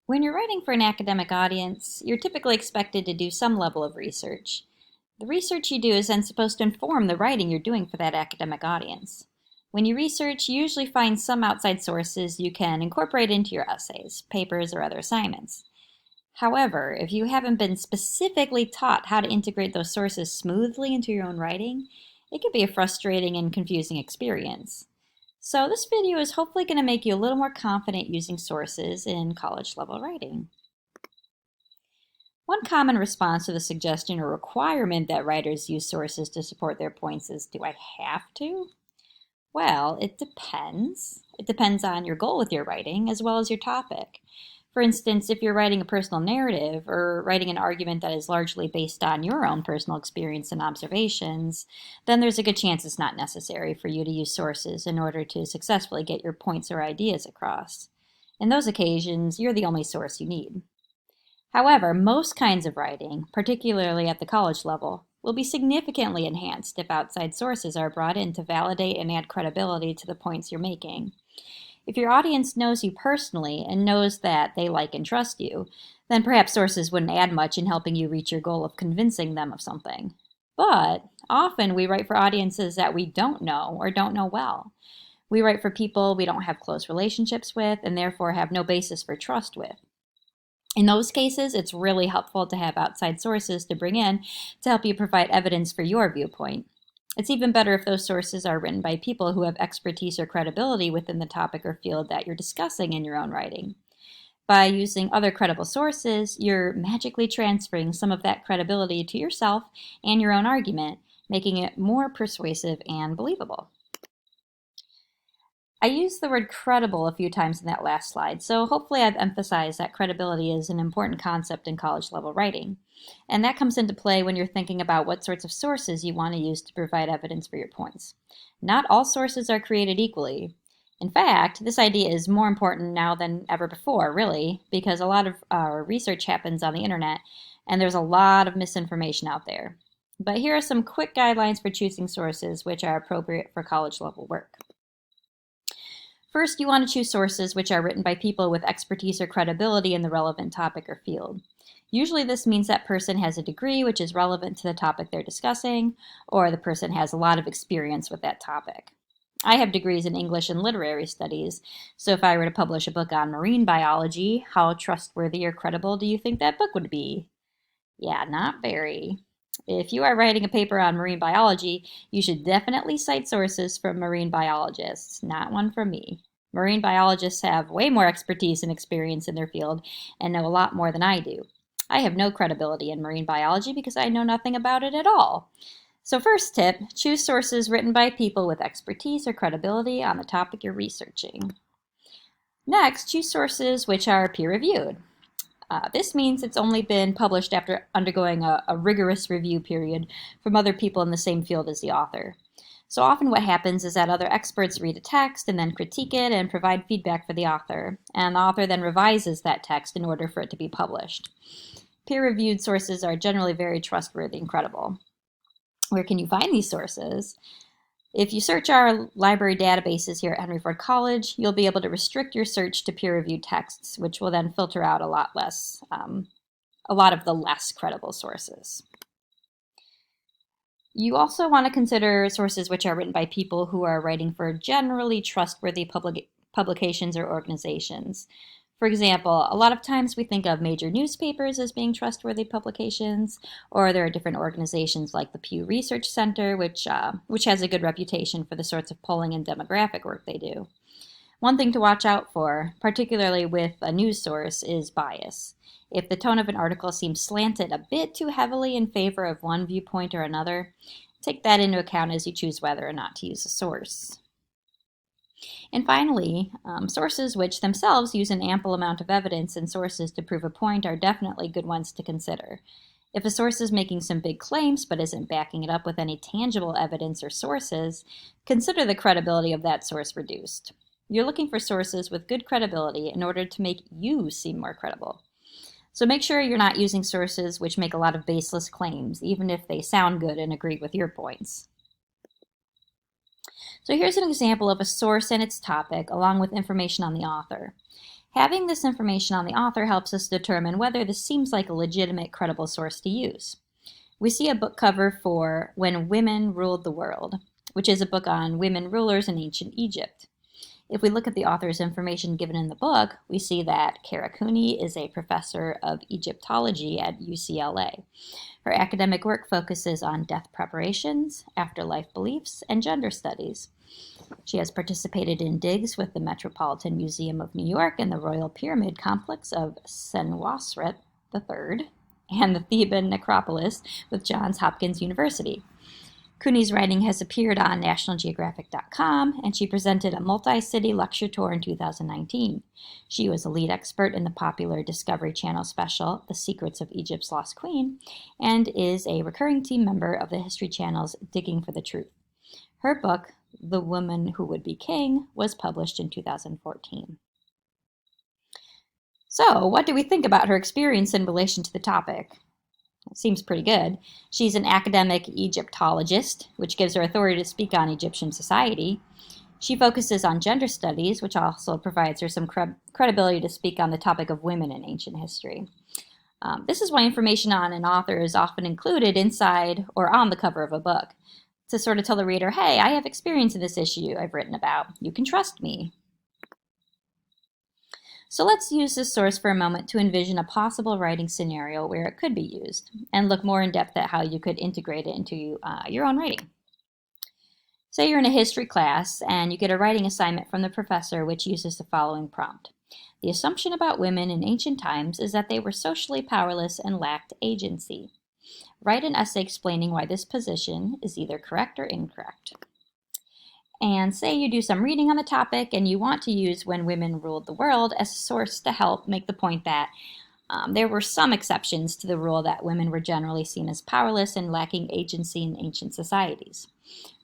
When you're writing for an academic audience, you're typically expected to do some level of research. The research you do is then supposed to inform the writing you're doing for that academic audience. When you research, you usually find some outside sources you can incorporate into your essays, papers, or other assignments. However, if you haven't been specifically taught how to integrate those sources smoothly into your own writing, it can be a frustrating and confusing experience. So this video is hopefully going to make you a little more confident using sources in college level writing. One common response to the suggestion or requirement that writers use sources to support their points is, do I have to? Well, it depends. It depends on your goal with your writing as well as your topic. For instance, if you're writing a personal narrative or writing an argument that is largely based on your own personal experience and observations, then there's a good chance it's not necessary for you to use sources in order to successfully get your points or ideas across. In those occasions, you're the only source you need. However, most kinds of writing, particularly at the college level, will be significantly enhanced if outside sources are brought in to validate and add credibility to the points you're making. If your audience knows you personally and knows that they like and trust you, then perhaps sources wouldn't add much in helping you reach your goal of convincing them of something. But often we write for audiences that we don't know or don't know well. We write for people we don't have close relationships with and therefore have no basis for trust with. In those cases, it's really helpful to have outside sources to bring in to help you provide evidence for your viewpoint. It's even better if those sources are written by people who have expertise or credibility within the topic or field that you're discussing in your own writing. By using other credible sources, you're magically transferring some of that credibility to yourself and your own argument, making it more persuasive and believable. I used the word credible a few times in that last slide, so hopefully I've emphasized that credibility is an important concept in college level writing. And that comes into play when you're thinking about what sorts of sources you want to use to provide evidence for your points. Not all sources are created equally. In fact, this idea is more important now than ever before, really, because a lot of research happens on the internet, and there's a lot of misinformation out there. But here are some quick guidelines for choosing sources which are appropriate for college level work. First, you want to choose sources which are written by people with expertise or credibility in the relevant topic or field. Usually this means that person has a degree which is relevant to the topic they're discussing, or the person has a lot of experience with that topic. I have degrees in English and literary studies, so if I were to publish a book on marine biology, how trustworthy or credible do you think that book would be? Yeah, not very. If you are writing a paper on marine biology, you should definitely cite sources from marine biologists, not one from me. Marine biologists have way more expertise and experience in their field and know a lot more than I do. I have no credibility in marine biology because I know nothing about it at all. So first tip, choose sources written by people with expertise or credibility on the topic you're researching. Next, choose sources which are peer-reviewed. This means it's only been published after undergoing a rigorous review period from other people in the same field as the author. So often what happens is that other experts read a text and then critique it and provide feedback for the author, and the author then revises that text in order for it to be published. Peer-reviewed sources are generally very trustworthy and credible. Where can you find these sources? If you search our library databases here at Henry Ford College, you'll be able to restrict your search to peer-reviewed texts, which will then filter out a lot of the less credible sources. You also want to consider sources which are written by people who are writing for generally trustworthy publications or organizations. For example, a lot of times we think of major newspapers as being trustworthy publications, or there are different organizations like the Pew Research Center, which has a good reputation for the sorts of polling and demographic work they do. One thing to watch out for, particularly with a news source, is bias. If the tone of an article seems slanted a bit too heavily in favor of one viewpoint or another, take that into account as you choose whether or not to use a source. And finally, sources which themselves use an ample amount of evidence and sources to prove a point are definitely good ones to consider. If a source is making some big claims but isn't backing it up with any tangible evidence or sources, consider the credibility of that source reduced. You're looking for sources with good credibility in order to make you seem more credible. So make sure you're not using sources which make a lot of baseless claims, even if they sound good and agree with your points. So here's an example of a source and its topic, along with information on the author. Having this information on the author helps us determine whether this seems like a legitimate, credible source to use. We see a book cover for When Women Ruled the World, which is a book on women rulers in ancient Egypt. If we look at the author's information given in the book, we see that Cara Cooney is a professor of Egyptology at UCLA. Her academic work focuses on death preparations, afterlife beliefs, and gender studies. She has participated in digs with the Metropolitan Museum of New York and the Royal Pyramid Complex of Senwosret III and the Theban necropolis with Johns Hopkins University. Cooney's writing has appeared on NationalGeographic.com, and she presented a multi-city lecture tour in 2019. She was a lead expert in the popular Discovery Channel special, The Secrets of Egypt's Lost Queen, and is a recurring team member of the History Channel's Digging for the Truth. Her book, The Woman Who Would Be King, was published in 2014. So, what do we think about her experience in relation to the topic? It seems pretty good. She's an academic Egyptologist, which gives her authority to speak on Egyptian society. She focuses on gender studies, which also provides her some credibility to speak on the topic of women in ancient history. This is why information on an author is often included inside or on the cover of a book, to sort of tell the reader, hey, I have experience in this issue I've written about. You can trust me. So let's use this source for a moment to envision a possible writing scenario where it could be used, and look more in depth at how you could integrate it into your own writing. Say you're in a history class and you get a writing assignment from the professor which uses the following prompt. The assumption about women in ancient times is that they were socially powerless and lacked agency. Write an essay explaining why this position is either correct or incorrect. And say you do some reading on the topic and you want to use When Women Ruled the World as a source to help make the point that there were some exceptions to the rule that women were generally seen as powerless and lacking agency in ancient societies.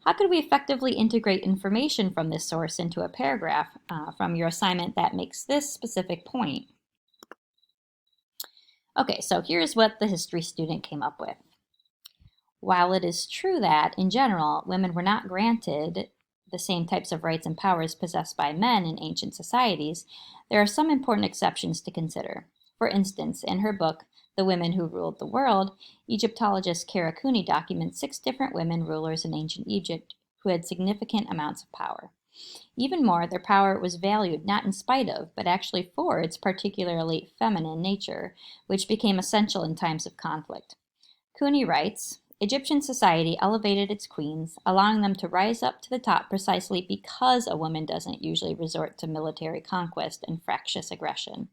How could we effectively integrate information from this source into a paragraph from your assignment that makes this specific point? Okay, so here's what the history student came up with. While it is true that, in general, women were not granted the same types of rights and powers possessed by men in ancient societies, there are some important exceptions to consider. For instance, in her book, The Women Who Ruled the World, Egyptologist Cara Cooney documents 6 different women rulers in ancient Egypt who had significant amounts of power. Even more, their power was valued not in spite of, but actually for its particularly feminine nature, which became essential in times of conflict. Cooney writes, Egyptian society elevated its queens, allowing them to rise up to the top precisely because a woman doesn't usually resort to military conquest and fractious aggression.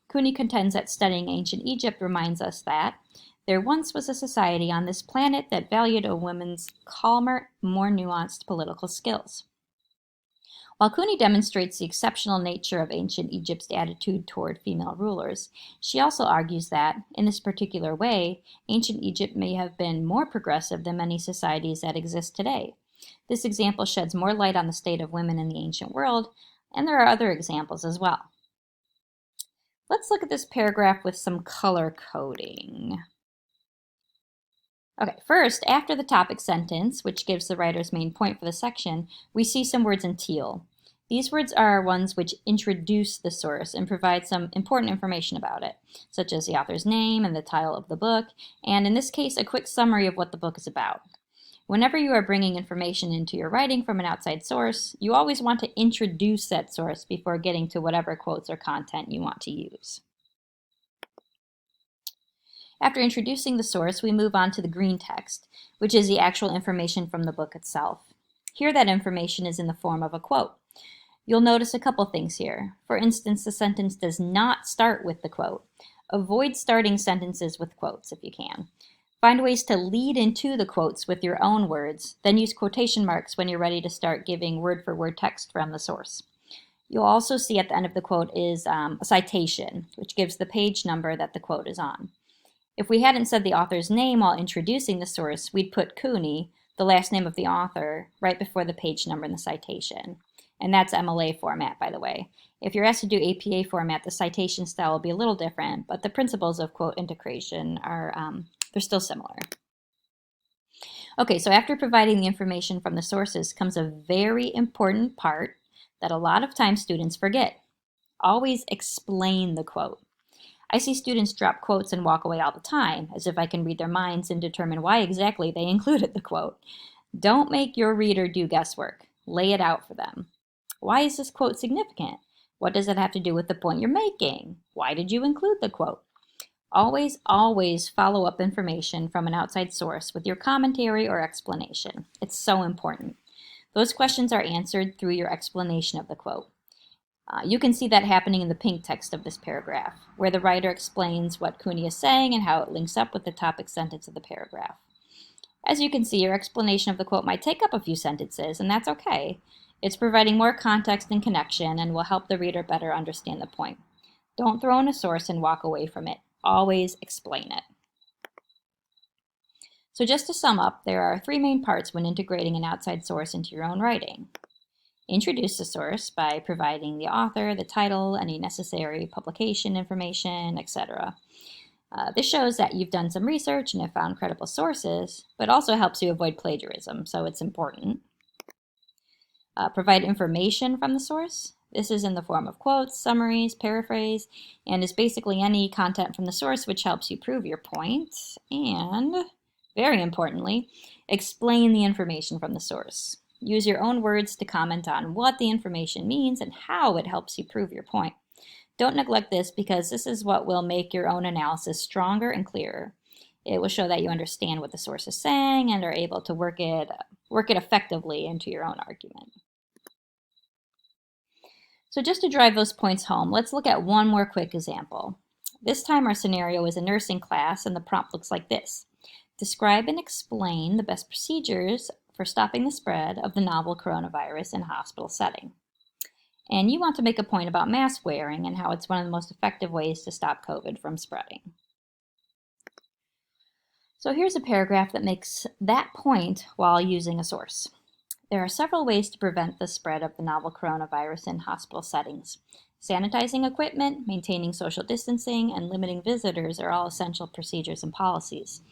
Cooney contends that studying ancient Egypt reminds us that there once was a society on this planet that valued a woman's calmer, more nuanced political skills. While Cooney demonstrates the exceptional nature of ancient Egypt's attitude toward female rulers, she also argues that, in this particular way, ancient Egypt may have been more progressive than many societies that exist today. This example sheds more light on the state of women in the ancient world, and there are other examples as well. Let's look at this paragraph with some color coding. Okay, first, after the topic sentence, which gives the writer's main point for the section, we see some words in teal. These words are ones which introduce the source and provide some important information about it, such as the author's name and the title of the book, and in this case, a quick summary of what the book is about. Whenever you are bringing information into your writing from an outside source, you always want to introduce that source before getting to whatever quotes or content you want to use. After introducing the source, we move on to the green text, which is the actual information from the book itself. Here, that information is in the form of a quote. You'll notice a couple things here. For instance, the sentence does not start with the quote. Avoid starting sentences with quotes if you can. Find ways to lead into the quotes with your own words, then use quotation marks when you're ready to start giving word-for-word text from the source. You'll also see at the end of the quote is a citation, which gives the page number that the quote is on. If we hadn't said the author's name while introducing the source, we'd put Cooney, the last name of the author, right before the page number in the citation. And that's MLA format, by the way. If you're asked to do APA format, the citation style will be a little different, but the principles of quote integration are they're still similar. Okay, so after providing the information from the sources comes a very important part that a lot of times students forget. Always explain the quote. I see students drop quotes and walk away all the time, as if I can read their minds and determine why exactly they included the quote. Don't make your reader do guesswork. Lay it out for them. Why is this quote significant? What does it have to do with the point you're making? Why did you include the quote? Always follow up information from an outside source with your commentary or explanation. It's so important. Those questions are answered through your explanation of the quote. You can see that happening in the pink text of this paragraph, where the writer explains what Cooney is saying and how it links up with the topic sentence of the paragraph. As you can see, your explanation of the quote might take up a few sentences, and that's okay. It's providing more context and connection and will help the reader better understand the point. Don't throw in a source and walk away from it. Always explain it. So just to sum up, there are 3 main parts when integrating an outside source into your own writing. Introduce the source by providing the author, the title, any necessary publication information, etc. This shows that you've done some research and have found credible sources, but also helps you avoid plagiarism, so it's important. Provide information from the source. This is in the form of quotes, summaries, paraphrase, and is basically any content from the source which helps you prove your point. And, very importantly, explain the information from the source. Use your own words to comment on what the information means and how it helps you prove your point. Don't neglect this because this is what will make your own analysis stronger and clearer. It will show that you understand what the source is saying and are able to work it effectively into your own argument. So just to drive those points home, let's look at one more quick example. This time our scenario is a nursing class and the prompt looks like this. Describe and explain the best procedures for stopping the spread of the novel coronavirus in a hospital setting. And you want to make a point about mask wearing and how it's one of the most effective ways to stop COVID from spreading. So here's a paragraph that makes that point while using a source. There are several ways to prevent the spread of the novel coronavirus in hospital settings. Sanitizing equipment, maintaining social distancing, and limiting visitors are all essential procedures and policies.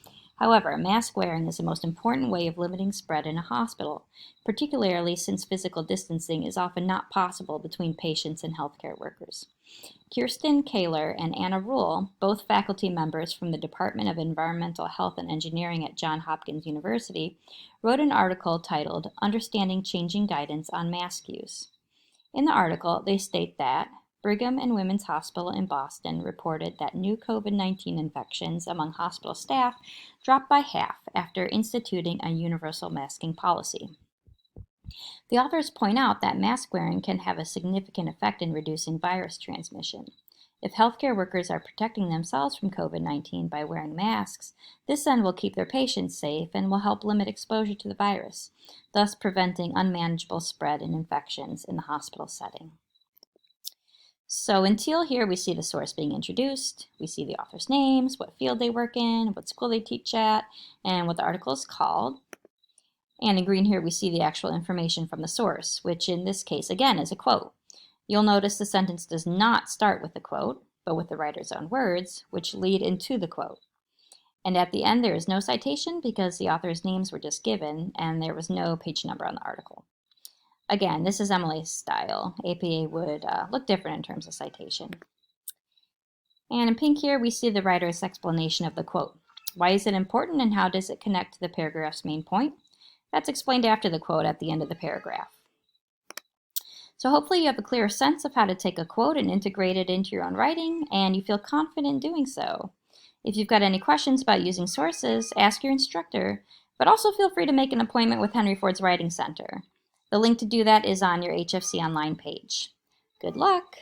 However, mask wearing is the most important way of limiting spread in a hospital, particularly since physical distancing is often not possible between patients and healthcare workers. Kirsten Kaler and Anna Rule, both faculty members from the Department of Environmental Health and Engineering at Johns Hopkins University, wrote an article titled Understanding Changing Guidance on Mask Use. In the article, they state that Brigham and Women's Hospital in Boston reported that new COVID-19 infections among hospital staff dropped by half after instituting a universal masking policy. The authors point out that mask wearing can have a significant effect in reducing virus transmission. If healthcare workers are protecting themselves from COVID-19 by wearing masks, this then will keep their patients safe and will help limit exposure to the virus, thus preventing unmanageable spread and infections in the hospital setting. So in teal here, we see the source being introduced. We see the author's names, what field they work in, what school they teach at, and what the article is called. And in green here, we see the actual information from the source, which in this case, again, is a quote. You'll notice the sentence does not start with the quote, but with the writer's own words, which lead into the quote. And at the end, there is no citation because the author's names were just given and there was no page number on the article. Again, this is Emily's style. APA would look different in terms of citation. And in pink here, we see the writer's explanation of the quote. Why is it important and how does it connect to the paragraph's main point? That's explained after the quote at the end of the paragraph. So hopefully you have a clearer sense of how to take a quote and integrate it into your own writing, and you feel confident doing so. If you've got any questions about using sources, ask your instructor, but also feel free to make an appointment with Henry Ford's Writing Center. The link to do that is on your HFC Online page. Good luck!